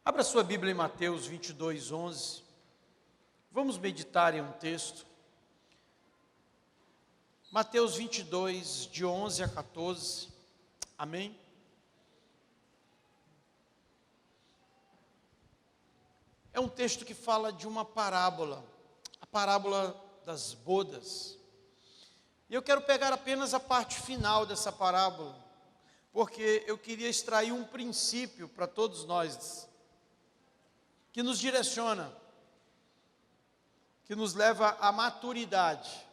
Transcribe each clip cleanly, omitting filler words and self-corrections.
Abra sua Bíblia em Mateus 22, 11. Vamos meditar em um texto. Mateus 22, de 11 a 14. Amém? É um texto que fala de uma parábola, a parábola das bodas. E eu quero pegar apenas a parte final dessa parábola, porque eu queria extrair um princípio para todos nós, que nos direciona, que nos leva à maturidade.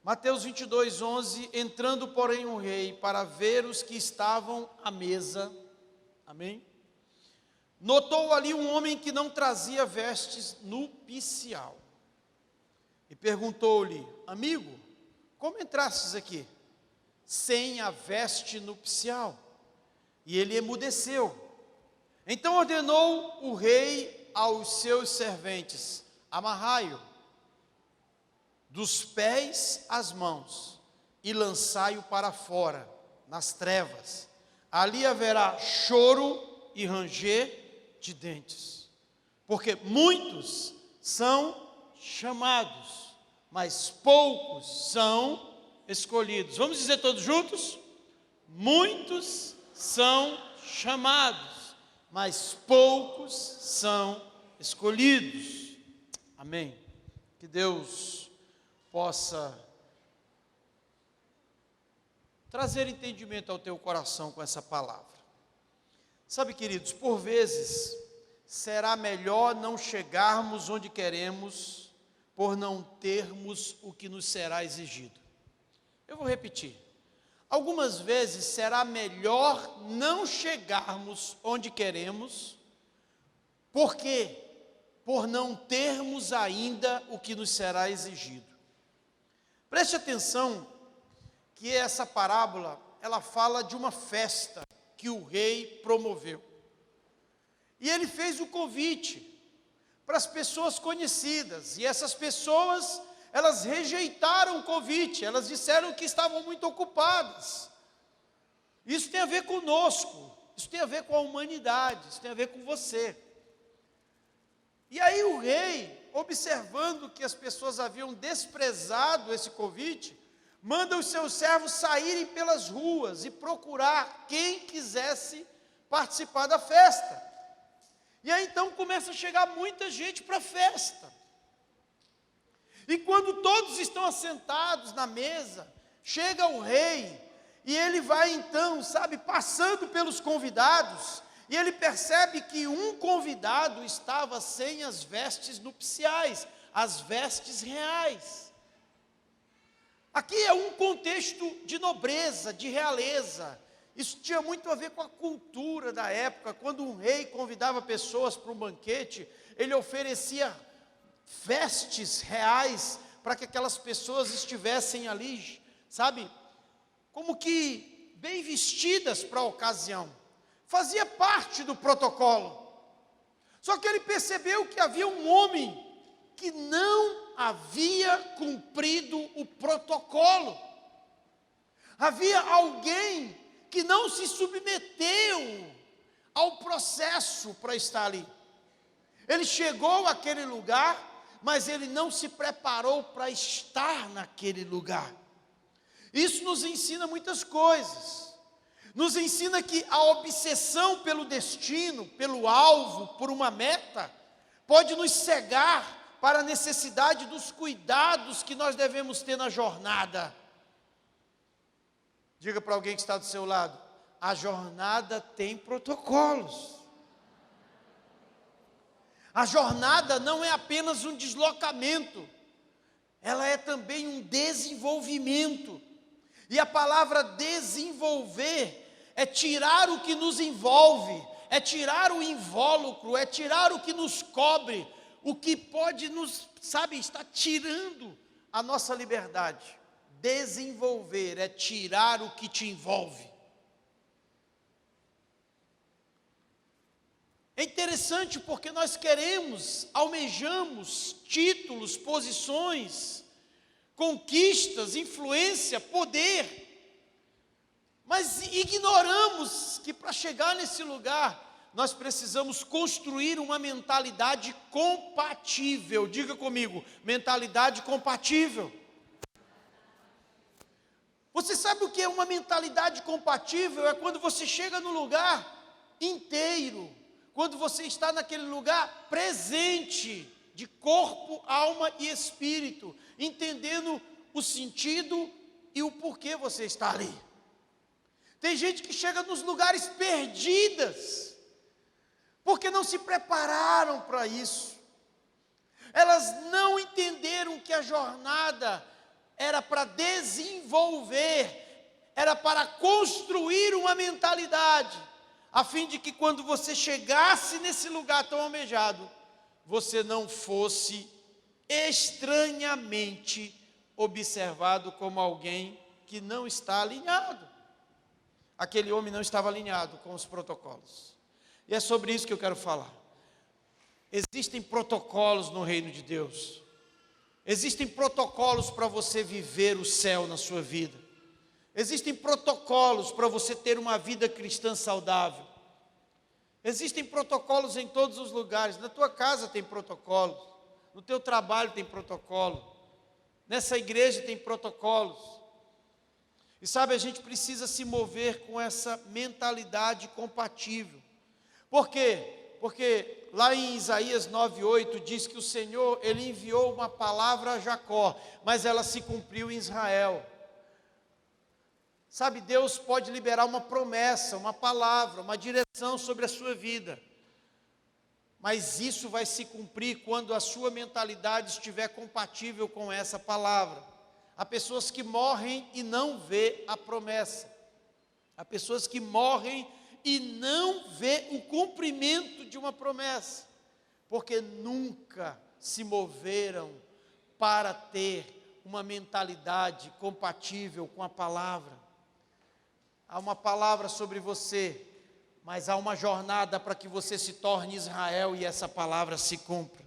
Mateus 22, 11, entrando porém o rei para ver os que estavam à mesa, amém? Notou ali um homem que não trazia vestes nupcial, e perguntou-lhe: amigo, como entrastes aqui, sem a veste nupcial? E ele emudeceu. Então ordenou o rei aos seus serventes: amarrai-o dos pés às mãos e lançai-o para fora, nas trevas. Ali haverá choro e ranger de dentes, porque muitos são chamados, mas poucos são escolhidos. Vamos dizer todos juntos? Muitos são chamados, mas poucos são escolhidos. Amém. Que Deus possa trazer entendimento ao teu coração com essa palavra. Sabe, queridos, por vezes será melhor não chegarmos onde queremos por não termos o que nos será exigido. Eu vou repetir. Algumas vezes será melhor não chegarmos onde queremos, porque por não termos ainda o que nos será exigido. Preste atenção que essa parábola, ela fala de uma festa que o rei promoveu. E ele fez o convite para as pessoas conhecidas, e essas pessoas, elas rejeitaram o convite, elas disseram que estavam muito ocupadas. Isso tem a ver conosco, isso tem a ver com a humanidade, isso tem a ver com você. E aí o rei, observando que as pessoas haviam desprezado esse convite, manda os seus servos saírem pelas ruas e procurar quem quisesse participar da festa. E aí então começa a chegar muita gente para a festa. E quando todos estão assentados na mesa, chega o rei, e ele vai então, passando pelos convidados, e ele percebe que um convidado estava sem as vestes nupciais, as vestes reais. Aqui é um contexto de nobreza, de realeza. Isso tinha muito a ver com a cultura da época. Quando um rei convidava pessoas para um banquete, ele oferecia vestes reais para que aquelas pessoas estivessem ali, como que bem vestidas para a ocasião. Fazia parte do protocolo. Só que ele percebeu que havia um homem que não havia cumprido o protocolo. Havia alguém que não se submeteu ao processo para estar ali. Ele chegou àquele lugar, mas ele não se preparou para estar naquele lugar. Isso nos ensina muitas coisas. Nos ensina que a obsessão pelo destino, pelo alvo, por uma meta, pode nos cegar para a necessidade dos cuidados que nós devemos ter na jornada. Diga para alguém que está do seu lado: a jornada tem protocolos. A jornada não é apenas um deslocamento, ela é também um desenvolvimento. E a palavra desenvolver é tirar o que nos envolve, é tirar o invólucro, é tirar o que nos cobre, o que pode nos, está tirando a nossa liberdade. Desenvolver é tirar o que te envolve. É interessante porque nós almejamos títulos, posições, conquistas, influência, poder, mas ignoramos que para chegar nesse lugar, nós precisamos construir uma mentalidade compatível. Diga comigo, mentalidade compatível. Você sabe o que é uma mentalidade compatível? É quando você chega no lugar inteiro, quando você está naquele lugar presente, de corpo, alma e espírito, entendendo o sentido e o porquê você está ali. Tem gente que chega nos lugares perdidas, porque não se prepararam para isso. Elas não entenderam que a jornada era para desenvolver, era para construir uma mentalidade, a fim de que quando você chegasse nesse lugar tão almejado, você não fosse estranhamente observado como alguém que não está alinhado. Aquele homem não estava alinhado com os protocolos. E é sobre isso que eu quero falar. Existem protocolos no reino de Deus. Existem protocolos para você viver o céu na sua vida. Existem protocolos para você ter uma vida cristã saudável. Existem protocolos em todos os lugares. Na tua casa tem protocolos. No teu trabalho tem protocolo. Nessa igreja tem protocolos. E sabe, a gente precisa se mover com essa mentalidade compatível. Por quê? Porque lá em Isaías 9:8 diz que o Senhor, Ele enviou uma palavra a Jacó, mas ela se cumpriu em Israel. Sabe, Deus pode liberar uma promessa, uma palavra, uma direção sobre a sua vida. Mas isso vai se cumprir quando a sua mentalidade estiver compatível com essa palavra. Há pessoas que morrem e não vê a promessa. Há pessoas que morrem e não vê o cumprimento de uma promessa, porque nunca se moveram para ter uma mentalidade compatível com a palavra. Há uma palavra sobre você, mas há uma jornada para que você se torne Israel e essa palavra se cumpra.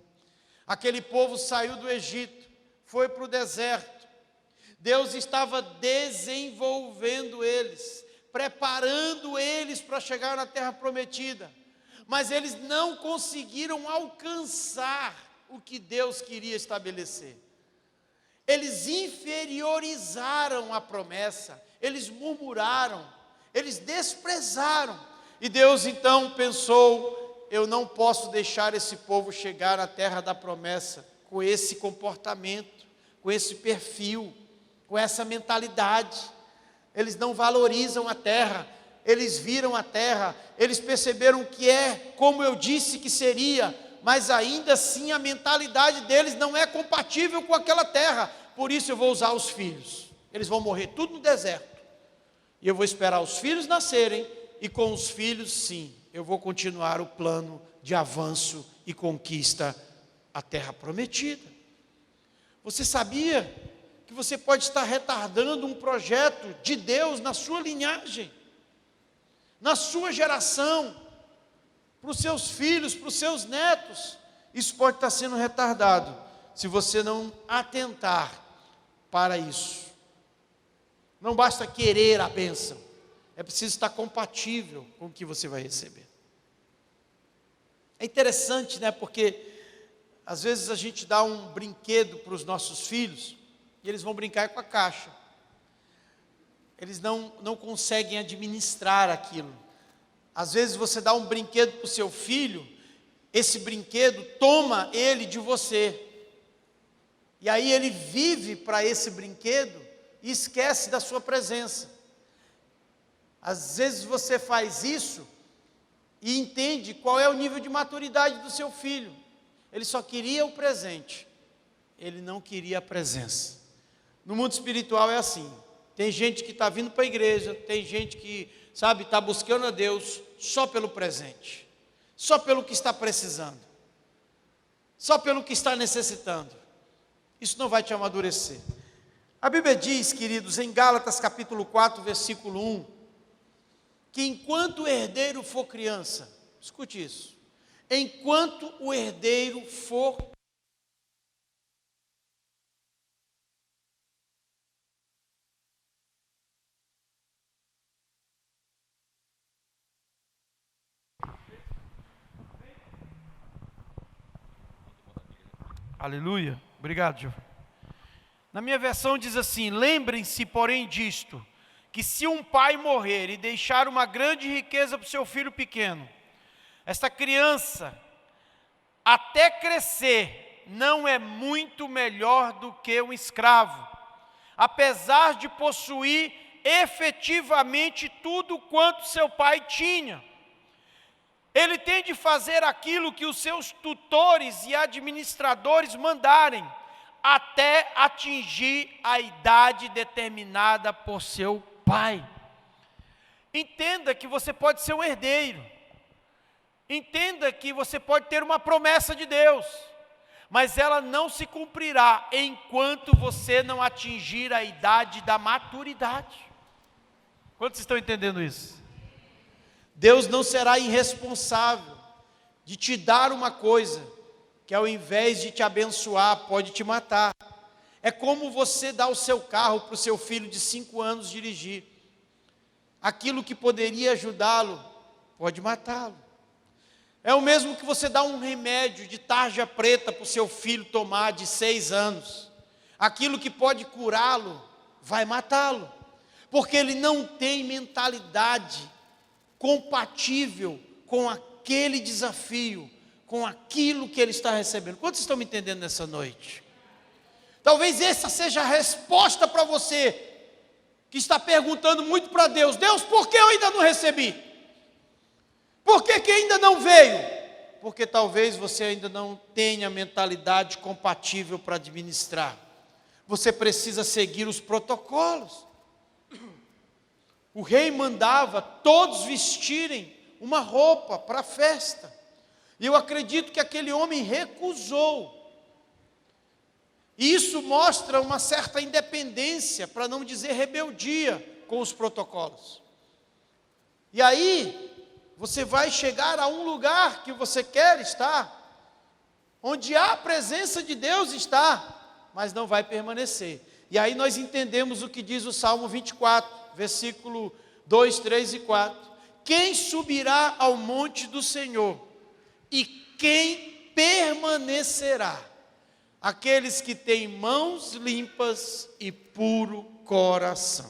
Aquele povo saiu do Egito, foi para o deserto. Deus estava desenvolvendo eles, preparando eles para chegar na terra prometida, mas eles não conseguiram alcançar o que Deus queria estabelecer. Eles inferiorizaram a promessa, eles murmuraram, eles desprezaram, e Deus então pensou: eu não posso deixar esse povo chegar à terra da promessa com esse comportamento, com esse perfil, com essa mentalidade. Eles não valorizam a terra, eles viram a terra, eles perceberam que é como eu disse que seria, mas ainda assim a mentalidade deles não é compatível com aquela terra. Por isso eu vou usar os filhos, eles vão morrer tudo no deserto, e eu vou esperar os filhos nascerem, e com os filhos sim, eu vou continuar o plano de avanço e conquista à terra prometida. Você sabia que você pode estar retardando um projeto de Deus na sua linhagem, na sua geração, para os seus filhos, para os seus netos? Isso pode estar sendo retardado, se você não atentar para isso. Não basta querer a bênção, é preciso estar compatível com o que você vai receber. É interessante, né? Porque às vezes a gente dá um brinquedo para os nossos filhos, e eles vão brincar com a caixa. Eles não conseguem administrar aquilo. Às vezes você dá um brinquedo para o seu filho, esse brinquedo toma ele de você. E aí ele vive para esse brinquedo e esquece da sua presença. Às vezes você faz isso e entende qual é o nível de maturidade do seu filho. Ele só queria o presente, ele não queria a presença. No mundo espiritual é assim. Tem gente que está vindo para a igreja, tem gente que, sabe, está buscando a Deus só pelo presente, só pelo que está precisando, só pelo que está necessitando. Isso não vai te amadurecer. A Bíblia diz, queridos, em Gálatas capítulo 4, versículo 1, que enquanto o herdeiro for criança, escute isso, enquanto o herdeiro for Aleluia. Obrigado, Giovanni. Na minha versão diz assim: lembrem-se, porém, disto, que se um pai morrer e deixar uma grande riqueza para o seu filho pequeno, esta criança, até crescer, não é muito melhor do que um escravo, apesar de possuir efetivamente tudo quanto seu pai tinha. Ele tem de fazer aquilo que os seus tutores e administradores mandarem, até atingir a idade determinada por seu pai. Entenda que você pode ser um herdeiro. Entenda que você pode ter uma promessa de Deus, mas ela não se cumprirá enquanto você não atingir a idade da maturidade. Quantos estão entendendo isso? Deus não será irresponsável de te dar uma coisa que, ao invés de te abençoar, pode te matar. É como você dar o seu carro para o seu filho de 5 anos dirigir. Aquilo que poderia ajudá-lo, pode matá-lo. É o mesmo que você dar um remédio de tarja preta para o seu filho tomar de 6 anos. Aquilo que pode curá-lo, vai matá-lo. Porque ele não tem mentalidade compatível com aquele desafio, com aquilo que ele está recebendo. Quantos estão me entendendo nessa noite? Talvez essa seja a resposta para você, que está perguntando muito para Deus: Deus, por que eu ainda não recebi? Por que ainda não veio? Porque talvez você ainda não tenha mentalidade compatível para administrar. Você precisa seguir os protocolos. O rei mandava todos vestirem uma roupa para a festa. E eu acredito que aquele homem recusou. E isso mostra uma certa independência, para não dizer rebeldia, com os protocolos. E aí, você vai chegar a um lugar que você quer estar, onde a presença de Deus está, mas não vai permanecer. E aí nós entendemos o que diz o Salmo 24. Versículo 2, 3 e 4. Quem subirá ao monte do Senhor? E quem permanecerá? Aqueles que têm mãos limpas e puro coração.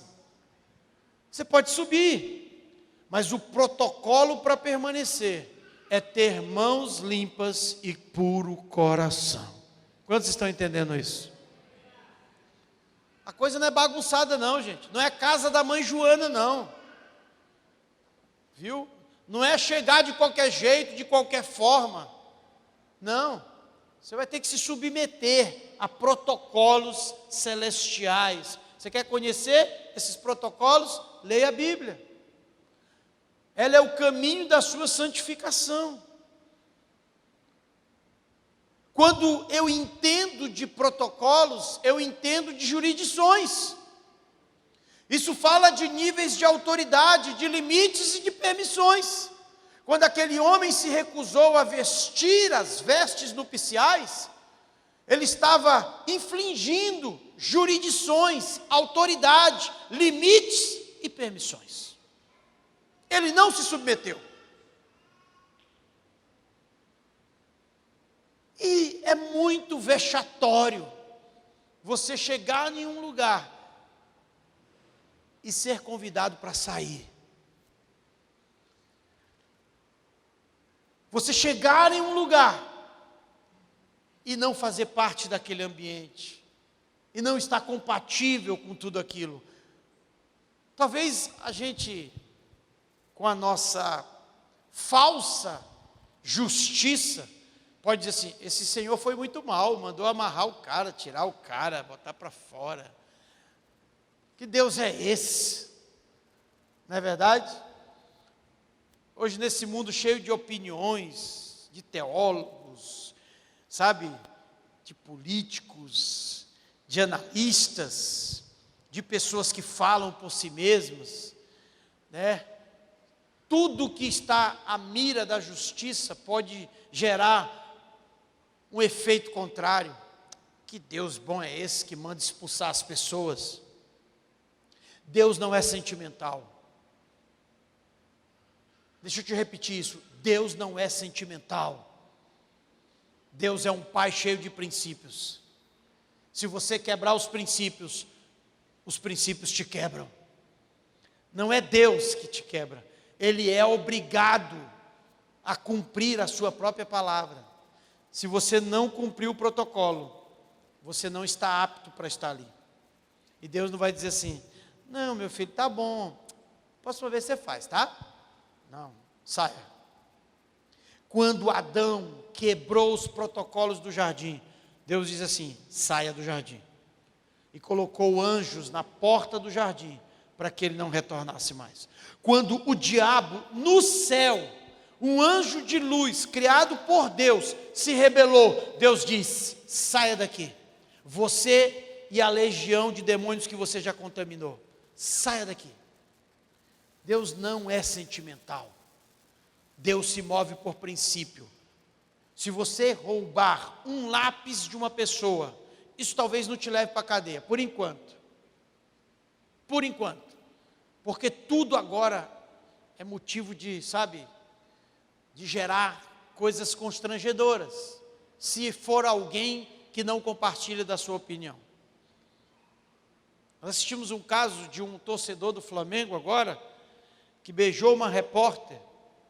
Você pode subir, mas o protocolo para permanecer é ter mãos limpas e puro coração. Quantos estão entendendo isso? A coisa não é bagunçada não, gente. Não é casa da mãe Joana, não. Viu? Não é chegar de qualquer jeito, de qualquer forma. Não. Você vai ter que se submeter a protocolos celestiais. Você quer conhecer esses protocolos? Leia a Bíblia. Ela é o caminho da sua santificação. Quando eu entendo de protocolos, eu entendo de jurisdições. Isso fala de níveis de autoridade, de limites e de permissões. Quando aquele homem se recusou a vestir as vestes nupciais, ele estava infringindo jurisdições, autoridade, limites e permissões. Ele não se submeteu. E é muito vexatório você chegar em um lugar e ser convidado para sair. Você chegar em um lugar e não fazer parte daquele ambiente, e não estar compatível com tudo aquilo. Talvez a gente, com a nossa falsa justiça, pode dizer assim: esse senhor foi muito mal, mandou amarrar o cara, tirar o cara, botar para fora. Que Deus é esse? Não é verdade? Hoje, nesse mundo cheio de opiniões, de teólogos, sabe, de políticos, de analistas, de pessoas que falam por si mesmas, né? Tudo que está à mira da justiça pode gerar um efeito contrário. Que Deus bom é esse que manda expulsar as pessoas? Deus não é sentimental. Deixa eu te repetir isso: Deus não é sentimental. Deus é um pai cheio de princípios. Se você quebrar os princípios te quebram. Não é Deus que te quebra, Ele é obrigado a cumprir a sua própria palavra. Se você não cumprir o protocolo, você não está apto para estar ali. E Deus não vai dizer assim: não, meu filho, tá bom, próxima vez você faz, tá? Não, saia. Quando Adão quebrou os protocolos do jardim, Deus diz assim: saia do jardim. E colocou anjos na porta do jardim, para que ele não retornasse mais. Quando o diabo, no céu, um anjo de luz, criado por Deus, se rebelou, Deus disse: saia daqui, você e a legião de demônios que você já contaminou, saia daqui. Deus não é sentimental, Deus se move por princípio. Se você roubar um lápis de uma pessoa, isso talvez não te leve para a cadeia, por enquanto, porque tudo agora é motivo de, de gerar coisas constrangedoras, se for alguém que não compartilha da sua opinião. Nós assistimos um caso de um torcedor do Flamengo agora, que beijou uma repórter,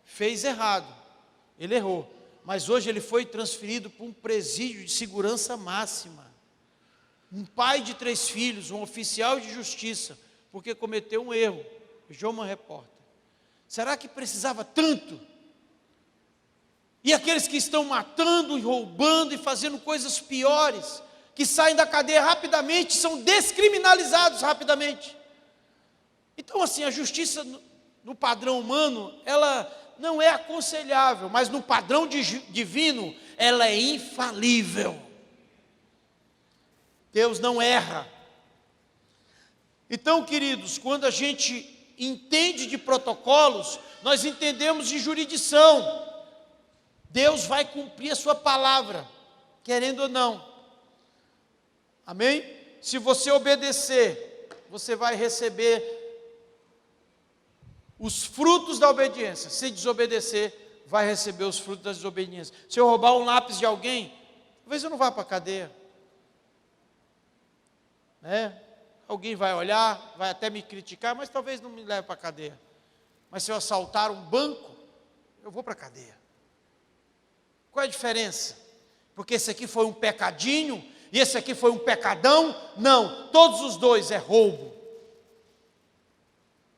fez errado, ele errou, mas hoje ele foi transferido para um presídio de segurança máxima. Um pai de 3 filhos, um oficial de justiça, porque cometeu um erro, beijou uma repórter. Será que precisava tanto? E aqueles que estão matando e roubando e fazendo coisas piores, que saem da cadeia rapidamente, são descriminalizados rapidamente. Então assim, a justiça no padrão humano, ela não é aconselhável, mas no padrão divino, ela é infalível. Deus não erra. Então, queridos, quando a gente entende de protocolos, nós entendemos de jurisdição. Deus vai cumprir a sua palavra, querendo ou não. Amém? Se você obedecer, você vai receber os frutos da obediência. Se desobedecer, vai receber os frutos da desobediência. Se eu roubar um lápis de alguém, talvez eu não vá para a cadeia. Alguém vai olhar, vai até me criticar, mas talvez não me leve para a cadeia. Mas se eu assaltar um banco, eu vou para a cadeia. Qual é a diferença? Porque esse aqui foi um pecadinho, e esse aqui foi um pecadão? Não, todos os dois é roubo.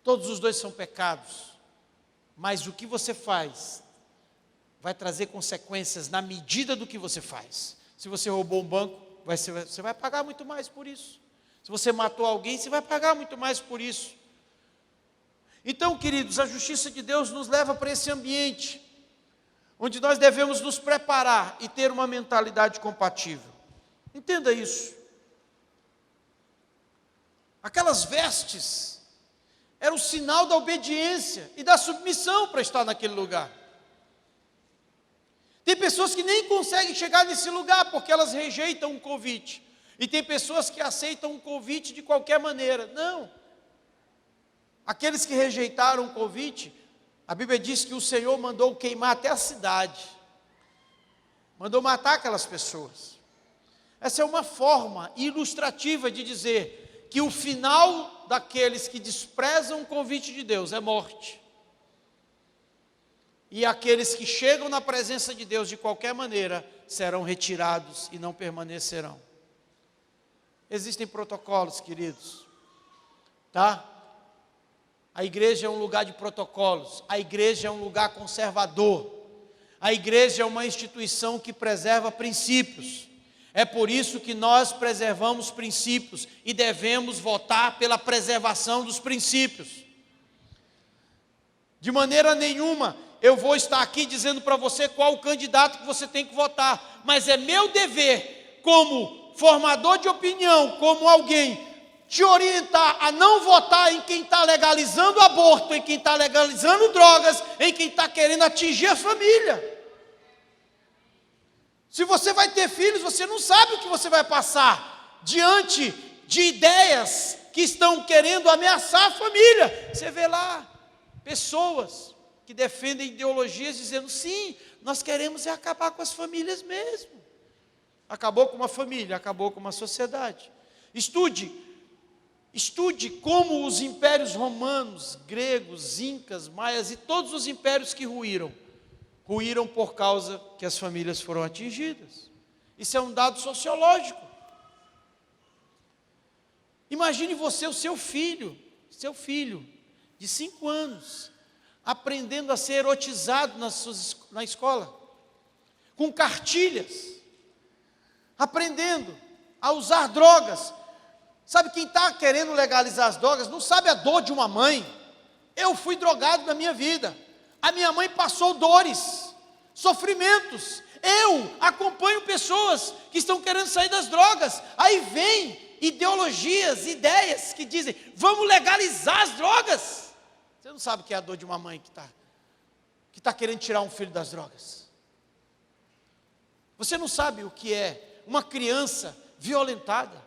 Todos os dois são pecados. Mas o que você faz vai trazer consequências na medida do que você faz. Se você roubou um banco, você vai pagar muito mais por isso. Se você matou alguém, você vai pagar muito mais por isso. Então, queridos, a justiça de Deus nos leva para esse ambiente, onde nós devemos nos preparar e ter uma mentalidade compatível. Entenda isso. Aquelas vestes eram o sinal da obediência e da submissão para estar naquele lugar. Tem pessoas que nem conseguem chegar nesse lugar porque elas rejeitam um convite. E tem pessoas que aceitam um convite de qualquer maneira. Não. Aqueles que rejeitaram o convite, a Bíblia diz que o Senhor mandou queimar até a cidade. Mandou matar aquelas pessoas. Essa é uma forma ilustrativa de dizer que o final daqueles que desprezam o convite de Deus é morte. E aqueles que chegam na presença de Deus de qualquer maneira serão retirados e não permanecerão. Existem protocolos, queridos, tá? A igreja é um lugar de protocolos, a igreja é um lugar conservador, a igreja é uma instituição que preserva princípios. É por isso que nós preservamos princípios e devemos votar pela preservação dos princípios. De maneira nenhuma eu vou estar aqui dizendo para você qual o candidato que você tem que votar, mas é meu dever, como formador de opinião, como alguém, te orientar a não votar em quem está legalizando aborto, em quem está legalizando drogas, em quem está querendo atingir a família. Se você vai ter filhos, você não sabe o que você vai passar diante de ideias que estão querendo ameaçar a família. Você vê lá pessoas que defendem ideologias dizendo, sim, nós queremos é acabar com as famílias mesmo. Acabou com uma família, acabou com uma sociedade. Estude como os impérios romanos, gregos, incas, maias e todos os impérios que ruíram por causa que as famílias foram atingidas. Isso é um dado sociológico. Imagine você, o seu filho de 5 anos, aprendendo a ser erotizado na escola, com cartilhas, aprendendo a usar drogas. Sabe, quem está querendo legalizar as drogas não sabe a dor de uma mãe. Eu fui drogado na minha vida, a minha mãe passou dores, sofrimentos. Eu acompanho pessoas que estão querendo sair das drogas, aí vem ideologias, ideias que dizem, vamos legalizar as drogas. Você não sabe o que é a dor de uma mãe que está querendo tirar um filho das drogas. Você não sabe o que é uma criança violentada.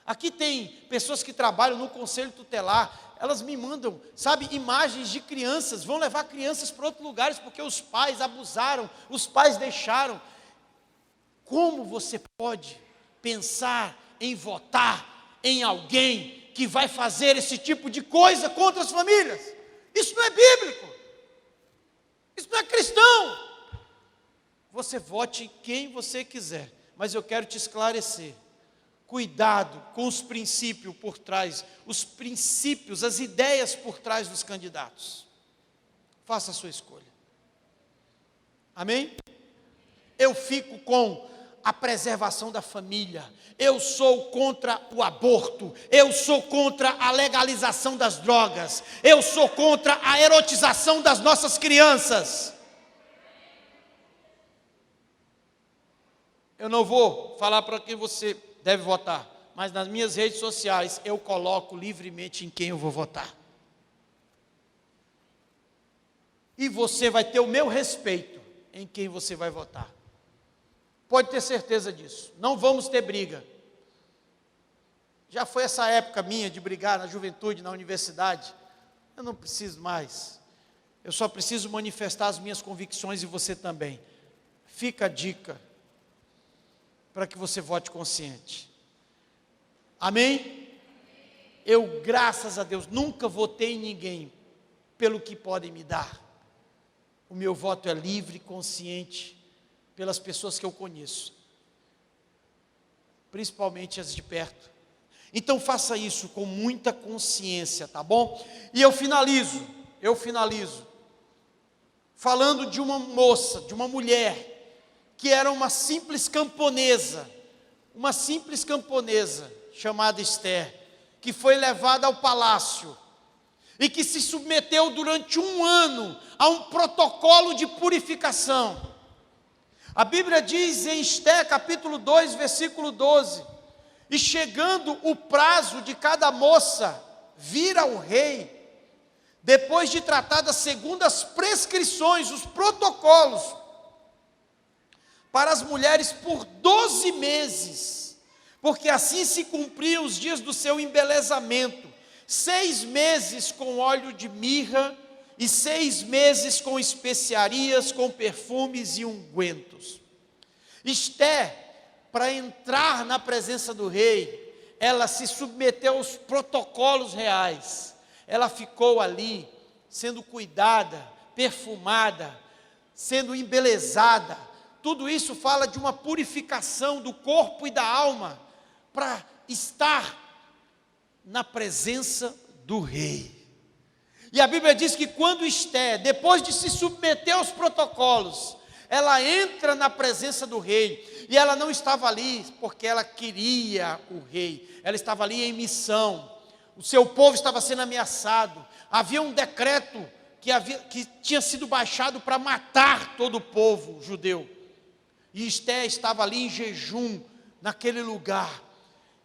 Aqui tem pessoas que trabalham no conselho tutelar, elas me mandam, sabe, imagens de crianças, vão levar crianças para outros lugares, porque os pais abusaram, os pais deixaram. Como você pode pensar em votar em alguém que vai fazer esse tipo de coisa contra as famílias? Isso não é bíblico, isso não é cristão. Você vote em quem você quiser, mas eu quero te esclarecer. Cuidado com os princípios por trás, as ideias por trás dos candidatos. Faça a sua escolha. Amém? Eu fico com a preservação da família. Eu sou contra o aborto. Eu sou contra a legalização das drogas. Eu sou contra a erotização das nossas crianças. Eu não vou falar para quem você deve votar, mas nas minhas redes sociais eu coloco livremente em quem eu vou votar. E você vai ter o meu respeito em quem você vai votar. Pode ter certeza disso. Não vamos ter briga. Já foi essa época minha de brigar na juventude, na universidade. Eu não preciso mais. Eu só preciso manifestar as minhas convicções e você também. Fica a dica para que você vote consciente. Amém? Eu, graças a Deus, nunca votei em ninguém pelo que podem me dar. O meu voto é livre, consciente, pelas pessoas que eu conheço, principalmente as de perto. Então faça isso com muita consciência, tá bom? E eu finalizo, falando de uma moça, de uma mulher, que era uma simples camponesa chamada Esther, que foi levada ao palácio, e que se submeteu durante 1 ano a um protocolo de purificação. A Bíblia diz em Esther, capítulo 2, versículo 12, e chegando o prazo de cada moça vir ao rei, depois de tratadas segundo as prescrições, os protocolos, para as mulheres por 12 meses, porque assim se cumpriam os dias do seu embelezamento, 6 meses com óleo de mirra, e 6 meses com especiarias, com perfumes e ungüentos. Esther, para entrar na presença do rei, ela se submeteu aos protocolos reais. Ela ficou ali, sendo cuidada, perfumada, sendo embelezada. Tudo isso fala de uma purificação do corpo e da alma, para estar na presença do rei. E a Bíblia diz que quando Esther, depois de se submeter aos protocolos, ela entra na presença do rei, e ela não estava ali porque ela queria o rei, ela estava ali em missão. O seu povo estava sendo ameaçado, havia um decreto que tinha sido baixado para matar todo o povo judeu, e Esther estava ali em jejum, naquele lugar,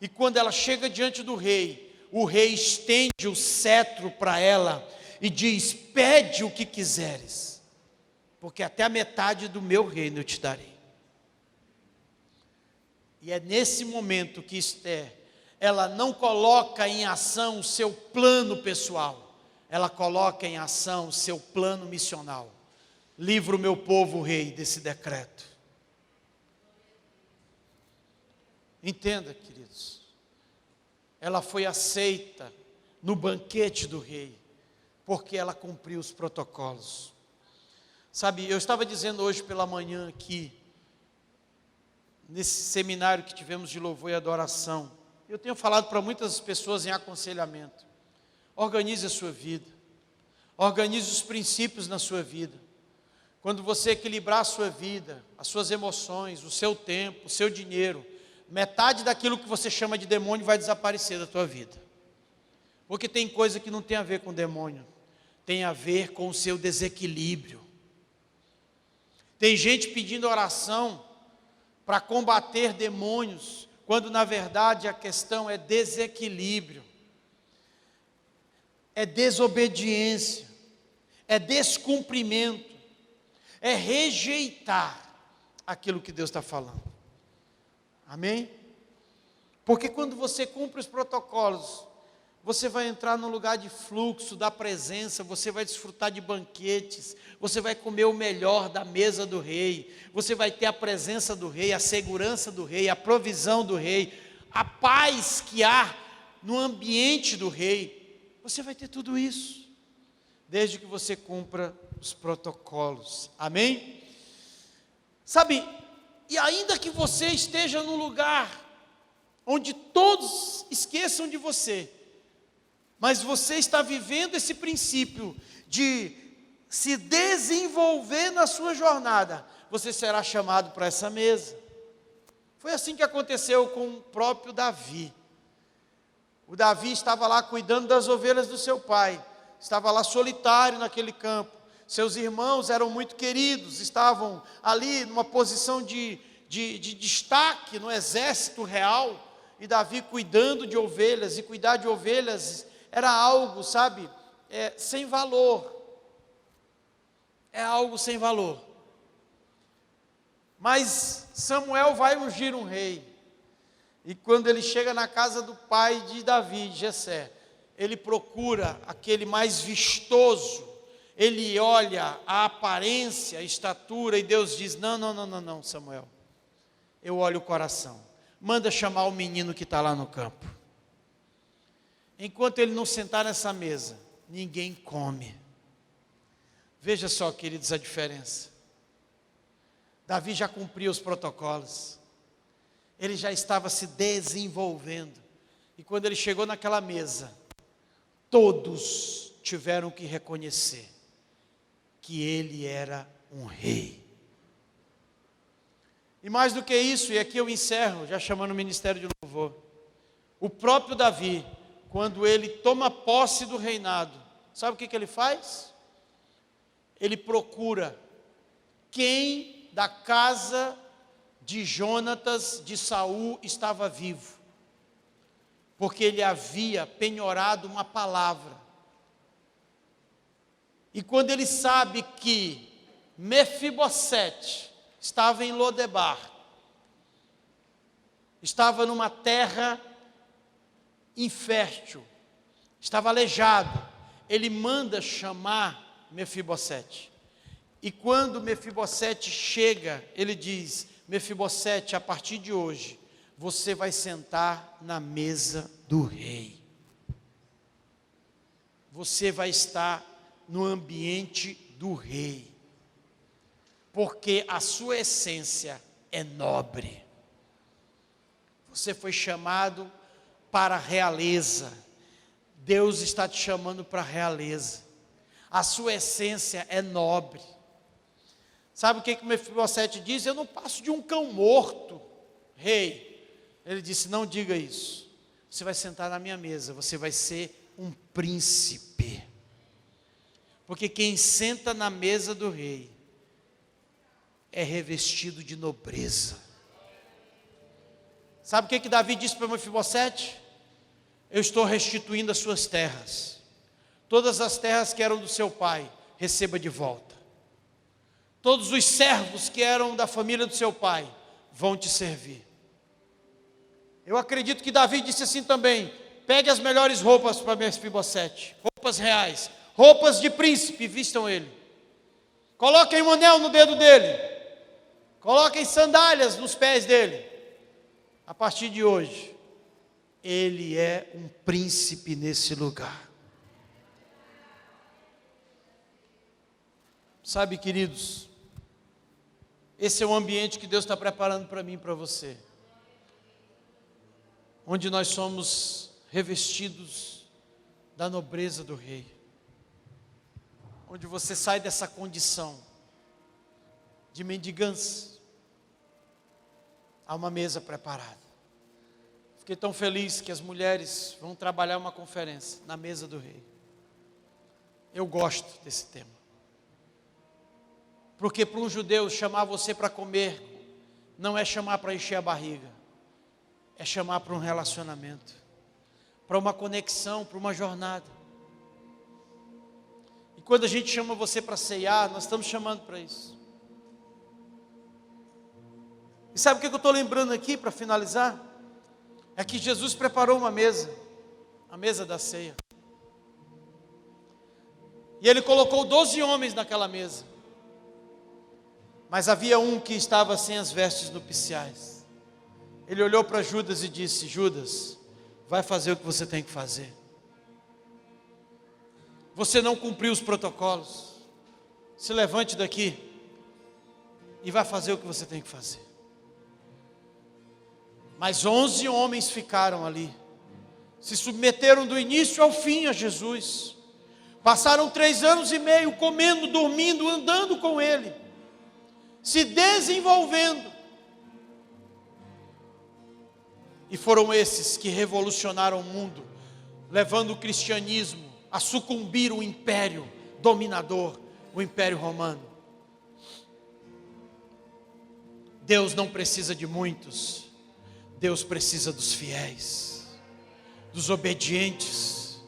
e quando ela chega diante do rei, o rei estende o cetro para ela, e diz: pede o que quiseres, porque até a metade do meu reino eu te darei. E é nesse momento que Esther, ela não coloca em ação o seu plano pessoal, ela coloca em ação o seu plano missional. Livra o meu povo, rei, desse decreto. Entenda, queridos, ela foi aceita no banquete do rei, porque ela cumpriu os protocolos. Sabe, eu estava dizendo hoje pela manhã aqui, nesse seminário que tivemos de louvor e adoração, eu tenho falado para muitas pessoas em aconselhamento: organize a sua vida, organize os princípios na sua vida. Quando você equilibrar a sua vida, as suas emoções, o seu tempo, o seu dinheiro, metade daquilo que você chama de demônio vai desaparecer da tua vida. Porque tem coisa que não tem a ver com demônio, tem a ver com o seu desequilíbrio. Tem gente pedindo oração para combater demônios, quando na verdade a questão é desequilíbrio, é desobediência, é descumprimento, é rejeitar aquilo que Deus está falando. Amém? Porque quando você cumpre os protocolos, você vai entrar num lugar de fluxo da presença, você vai desfrutar de banquetes, você vai comer o melhor da mesa do rei, você vai ter a presença do rei, a segurança do rei, a provisão do rei, a paz que há no ambiente do rei. Você vai ter tudo isso, desde que você cumpra os protocolos. Amém? Sabe, e ainda que você esteja num lugar onde todos esqueçam de você, mas você está vivendo esse princípio de se desenvolver na sua jornada, você será chamado para essa mesa. Foi assim que aconteceu com o próprio Davi. O Davi estava lá cuidando das ovelhas do seu pai, estava lá solitário naquele campo. Seus irmãos eram muito queridos, estavam ali numa posição de destaque no exército real, e Davi cuidando de ovelhas, e cuidar de ovelhas era algo, sabe, sem valor, é algo sem valor. Mas Samuel vai ungir um rei, e quando ele chega na casa do pai de Davi, Jessé, ele procura aquele mais vistoso, ele olha a aparência, a estatura, e Deus diz: não, Samuel, eu olho o coração, manda chamar o menino que está lá no campo. Enquanto ele não sentar nessa mesa, ninguém come. Veja só, queridos, a diferença. Davi já cumpriu os protocolos, ele já estava se desenvolvendo, e quando ele chegou naquela mesa, todos tiveram que reconhecer que ele era um rei. E mais do que isso, e aqui eu encerro, já chamando o ministério de louvor, o próprio Davi, quando ele toma posse do reinado, sabe o que ele faz? Ele procura quem da casa de Jonatas, de Saul, estava vivo, porque ele havia penhorado uma palavra. E quando ele sabe que Mefibosete estava em Lodebar, estava numa terra infértil, estava aleijado, ele manda chamar Mefibosete. E quando Mefibosete chega, ele diz: Mefibosete, a partir de hoje, você vai sentar na mesa do rei. Você vai estar no ambiente do rei, porque a sua essência é nobre. Você foi chamado para a realeza. Deus está te chamando para a realeza. A sua essência é nobre. Sabe o que Mefibosete diz? Eu não passo de um cão morto, rei. Ele disse: não diga isso. Você vai sentar na minha mesa, você vai ser um príncipe. Porque quem senta na mesa do rei é revestido de nobreza. Sabe o que Davi disse para Mefibosete? Eu estou restituindo as suas terras. Todas as terras que eram do seu pai, receba de volta. Todos os servos que eram da família do seu pai, vão te servir. Eu acredito que Davi disse assim também: pegue as melhores roupas para Mefibosete, roupas reais, roupas de príncipe, vistam ele. Coloquem um anel no dedo dele, coloquem sandálias nos pés dele. A partir de hoje, ele é um príncipe nesse lugar. Sabe, queridos, esse é o ambiente que Deus está preparando para mim e para você, onde nós somos revestidos da nobreza do Rei, onde você sai dessa condição de mendigância, há uma mesa preparada. Fiquei tão feliz que as mulheres vão trabalhar uma conferência na mesa do Rei. Eu gosto desse tema. Porque para um judeu chamar você para comer, não é chamar para encher a barriga, é chamar para um relacionamento, para uma conexão, para uma jornada. E quando a gente chama você para ceiar, nós estamos chamando para isso. E sabe o que eu estou lembrando aqui para finalizar? É que Jesus preparou uma mesa, a mesa da ceia. E Ele colocou 12 homens naquela mesa. Mas havia um que estava sem as vestes nupciais. Ele olhou para Judas e disse: Judas, vai fazer o que você tem que fazer. Você não cumpriu os protocolos. Se levante daqui e vai fazer o que você tem que fazer. Mas 11 homens ficaram ali, se submeteram do início ao fim a Jesus. Passaram 3 anos e meio comendo, dormindo, andando com Ele, se desenvolvendo. E foram esses que revolucionaram o mundo, levando o cristianismo a sucumbir o império dominador, o império romano. Deus não precisa de muitos, Deus precisa dos fiéis, dos obedientes,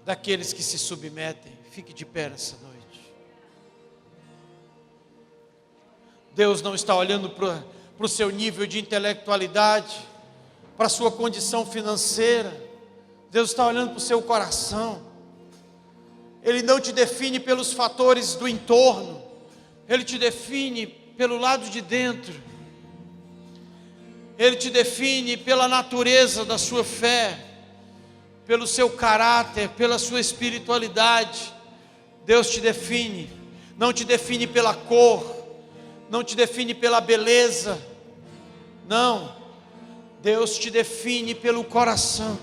daqueles que se submetem. Fique de pé nessa noite. Deus não está olhando para o seu nível de intelectualidade, para a sua condição financeira. Deus está olhando para o seu coração. Ele não te define pelos fatores do entorno, Ele te define pelo lado de dentro. Ele te define pela natureza da sua fé, pelo seu caráter, pela sua espiritualidade. Deus te define, não te define pela cor, não te define pela beleza, não, Deus te define pelo coração.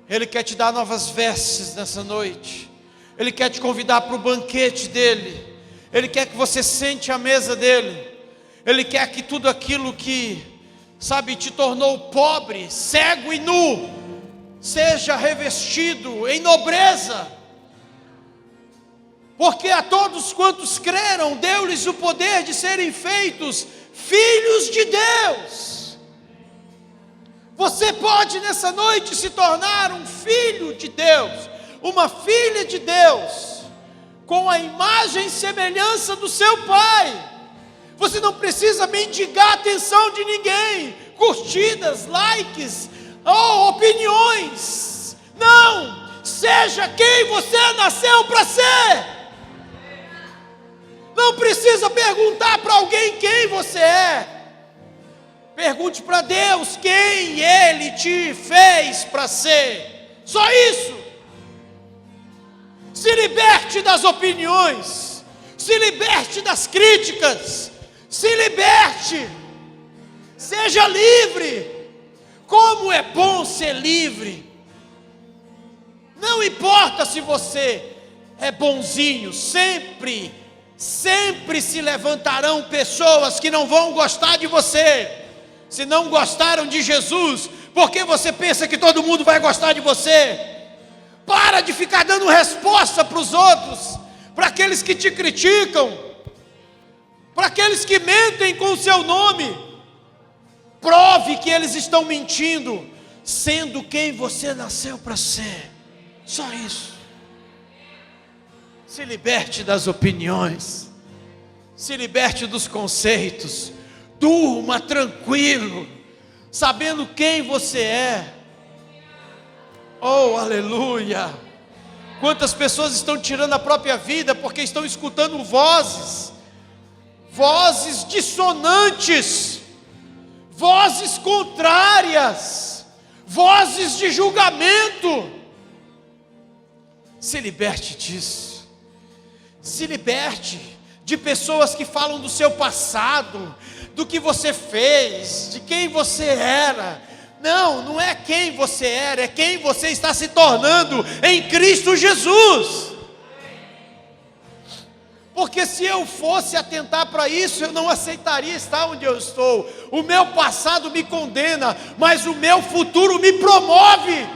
Ele quer te dar novas vestes nessa noite, Ele quer te convidar para o banquete dEle, Ele quer que você sente à mesa dEle, Ele quer que tudo aquilo que, sabe, te tornou pobre, cego e nu, seja revestido em nobreza. Porque a todos quantos creram, deu-lhes o poder de serem feitos filhos de Deus. Você pode nessa noite se tornar um filho de Deus, uma filha de Deus, com a imagem e semelhança do seu Pai. Você não precisa mendigar a atenção de ninguém, curtidas, likes ou opiniões. Não, seja quem você nasceu para ser. Não precisa perguntar para alguém quem você é. Pergunte para Deus quem Ele te fez para ser. Só isso. Se liberte das opiniões, se liberte das críticas, se liberte, seja livre. Como é bom ser livre. Não importa se você é bonzinho, sempre se levantarão pessoas que não vão gostar de você. Se não gostaram de Jesus, porque você pensa que todo mundo vai gostar de você? Para de ficar dando resposta para os outros, para aqueles que te criticam, para aqueles que mentem com o seu nome. Prove que eles estão mentindo, sendo quem você nasceu para ser. Só isso. Se liberte das opiniões, se liberte dos conceitos, durma tranquilo, sabendo quem você é. Oh, aleluia! Quantas pessoas estão tirando a própria vida porque estão escutando vozes dissonantes, vozes contrárias, vozes de julgamento. Se liberte disso. Se liberte de pessoas que falam do seu passado, do que você fez, de quem você era. Não é quem você era, é quem você está se tornando em Cristo Jesus. Porque se eu fosse atentar para isso, eu não aceitaria estar onde eu estou. O meu passado me condena, mas o meu futuro me promove.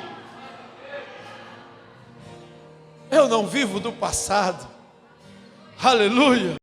Eu não vivo do passado. Aleluia.